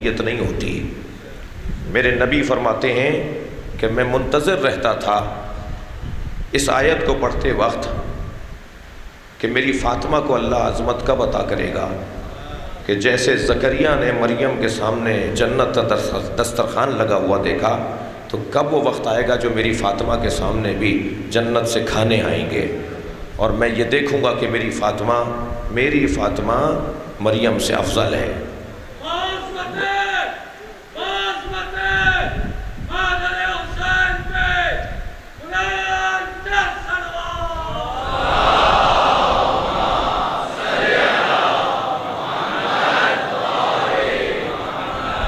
یہ نہیں ہوتی۔ میرے نبی فرماتے ہیں کہ میں منتظر رہتا تھا اس آیت کو پڑھتے وقت کہ میری فاطمہ کو اللہ عظمت کب عطا کرے گا، کہ جیسے زکریا نے مریم کے سامنے جنت کا دسترخوان لگا ہوا دیکھا، تو کب وہ وقت آئے گا جو میری فاطمہ کے سامنے بھی جنت سے کھانے آئیں گے، اور میں یہ دیکھوں گا کہ میری فاطمہ مریم سے افضل ہے۔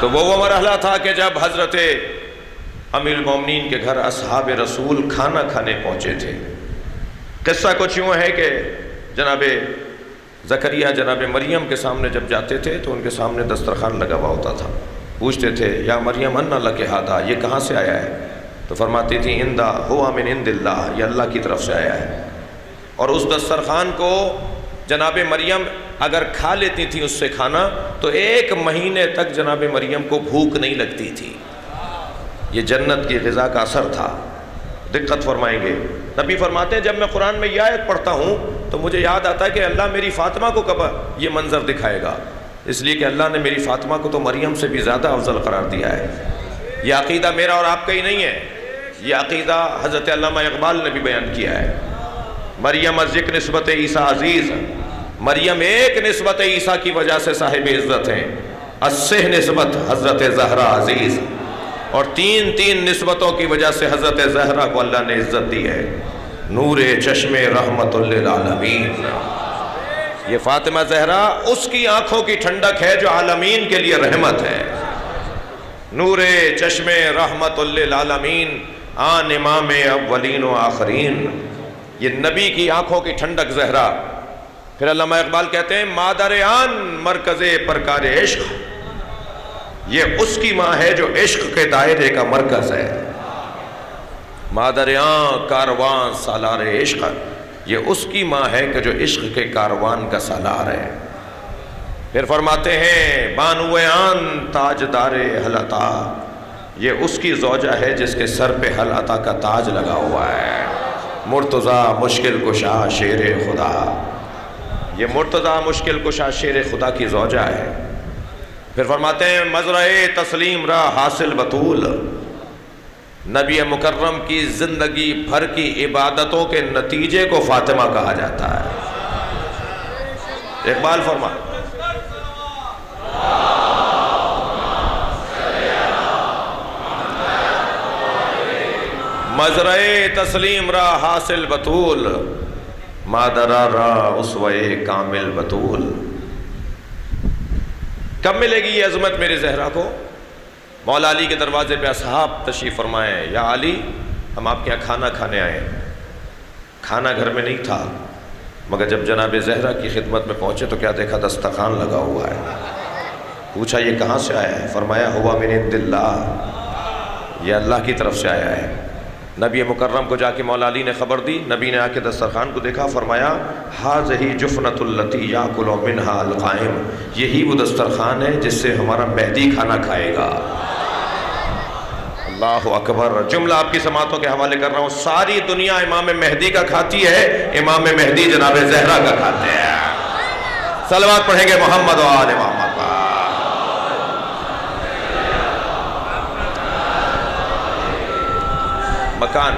تو وہ مرحلہ تھا کہ جب حضرت امیر المومنین کے گھر اصحاب رسول کھانا کھانے پہنچے تھے۔ قصہ کچھ یوں ہے کہ جناب زکریا جناب مریم کے سامنے جب جاتے تھے تو ان کے سامنے دسترخوان لگا ہوا ہوتا تھا، پوچھتے تھے یا مریم انا لک ھذا، یہ کہاں سے آیا ہے؟ تو فرماتی تھی اندہ ہوا من عند اللہ، یہ اللہ کی طرف سے آیا ہے۔ اور اس دسترخوان کو جناب مریم اگر کھا لیتی تھی اس سے کھانا تو 1 مہینے تک جناب مریم کو بھوک نہیں لگتی تھی۔ یہ جنت کی غذا کا اثر تھا۔ دقت فرمائیں گے، نبی فرماتے ہیں جب میں قرآن میں یہ آیت پڑھتا ہوں تو مجھے یاد آتا ہے کہ اللہ میری فاطمہ کو کب یہ منظر دکھائے گا، اس لیے کہ اللہ نے میری فاطمہ کو تو مریم سے بھی زیادہ افضل قرار دیا ہے۔ یہ عقیدہ میرا اور آپ کا ہی نہیں ہے، یہ عقیدہ حضرت علامہ اقبال نے بھی بیان کیا ہے۔ مریم از یک نسبت عیسیٰ عزیز، مریم ایک نسبت عیسیٰ کی وجہ سے صاحب عزت ہیں، اسہ نسبت حضرت زہرا عزیز، اور 3 نسبتوں کی وجہ سے حضرت زہرا کو اللہ نے عزت دی ہے۔ نور چشم رحمت للعالمین، یہ فاطمہ زہرا اس کی آنکھوں کی ٹھنڈک ہے جو عالمین کے لیے رحمت ہے۔ نور چشم رحمت للعالمین، آن امام اولین و آخرین، یہ نبی کی آنکھوں کی ٹھنڈک زہرا۔ پھر علامہ اقبال کہتے ہیں مادر آن مرکز پرکار عشق، یہ اس کی ماں ہے جو عشق کے دائرے کا مرکز ہے۔ مادر آن کاروان سالار عشق، یہ اس کی ماں ہے کہ جو عشق کے کاروان کا سالار ہے۔ پھر فرماتے ہیں بانو آن تاجدار حل عطا، یہ اس کی زوجہ ہے جس کے سر پہ حل عطا کا تاج لگا ہوا ہے۔ مرتضیٰ مشکل کشا شیر خدا، یہ مرتضیٰ مشکل کشا شیر خدا کی زوجہ ہے۔ پھر فرماتے ہیں مزرعِ تسلیم را حاصل بطول، نبی مکرم کی زندگی بھر کی عبادتوں کے نتیجے کو فاطمہ کہا جاتا ہے۔ اقبال فرما مزرعِ تسلیم را حاصل بطول، مادرہ را اسوہ کامل بطول۔ کب ملے گی یہ عظمت میرے زہرا کو؟ مولا علی کے دروازے پہ اصحاب تشریف فرمائیں، یا علی ہم آپ کے یہاں کھانا کھانے آئے ہیں۔ کھانا گھر میں نہیں تھا، مگر جب جناب زہرا کی خدمت میں پہنچے تو کیا دیکھا؟ دسترخوان لگا ہوا ہے۔ پوچھا یہ کہاں سے آیا ہے؟ فرمایا ہوا من عند اللہ، یہ اللہ کی طرف سے آیا ہے۔ نبی مکرم کو جا کے مولا علی نے خبر دی، نبی نے آ کے دسترخوان کو دیکھا، فرمایا ھذہ جفنۃ التی یاکل منھا القائم، یہی وہ دسترخوان ہے جس سے ہمارا مہدی کھانا کھائے گا۔ اللہ اکبر، جملہ آپ کی سماعتوں کے حوالے کر رہا ہوں، ساری دنیا امام مہدی کا کھاتی ہے، امام مہدی جناب زہرا کا کھاتے ہیں۔ صلوات پڑھیں گے محمد و آل محمد۔ مکان